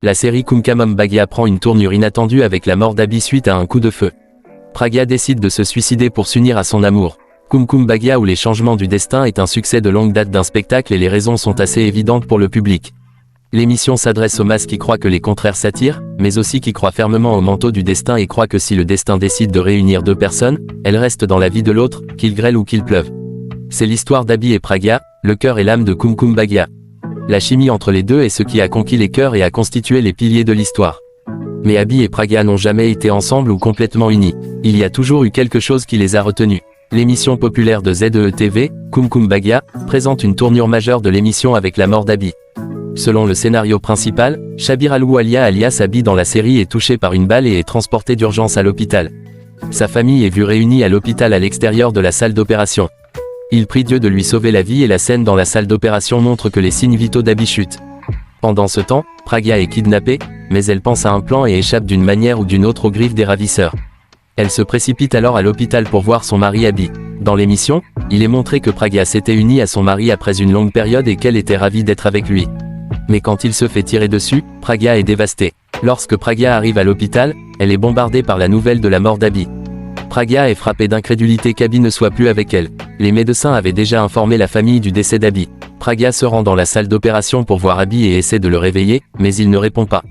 La série Kumkamam Bhagya prend une tournure inattendue avec la mort d'Abhi suite à un coup de feu. Pragya décide de se suicider pour s'unir à son amour. Kumkum Bhagya ou les changements du destin est un succès de longue date d'un spectacle et les raisons sont assez évidentes pour le public. L'émission s'adresse aux masses qui croient que les contraires s'attirent, mais aussi qui croient fermement au manteau du destin et croient que si le destin décide de réunir deux personnes, elles restent dans la vie de l'autre, qu'il grêle ou qu'il pleuve. C'est l'histoire d'Abhi et Pragya, le cœur et l'âme de Kumkum Bhagya. La chimie entre les deux est ce qui a conquis les cœurs et a constitué les piliers de l'histoire. Mais Abhi et Pragya n'ont jamais été ensemble ou complètement unis. Il y a toujours eu quelque chose qui les a retenus. L'émission populaire de ZEE-TV, Kumkum Bhagya, présente une tournure majeure de l'émission avec la mort d'Abhi. Selon le scénario principal, Shabir Aloualia alias Abhi dans la série est touché par une balle et est transporté d'urgence à l'hôpital. Sa famille est vue réunie à l'hôpital à l'extérieur de la salle d'opération. Il prie Dieu de lui sauver la vie et la scène dans la salle d'opération montre que les signes vitaux d'Abhi chutent. Pendant ce temps, Pragya est kidnappée, mais elle pense à un plan et échappe d'une manière ou d'une autre aux griffes des ravisseurs. Elle se précipite alors à l'hôpital pour voir son mari Abhi. Dans l'émission, il est montré que Pragya s'était unie à son mari après une longue période et qu'elle était ravie d'être avec lui. Mais quand il se fait tirer dessus, Pragya est dévastée. Lorsque Pragya arrive à l'hôpital, elle est bombardée par la nouvelle de la mort d'Abhi. Pragya est frappée d'incrédulité qu'Abhi ne soit plus avec elle. Les médecins avaient déjà informé la famille du décès d'Abhi. Pragya se rend dans la salle d'opération pour voir Abhi et essaie de le réveiller, mais il ne répond pas.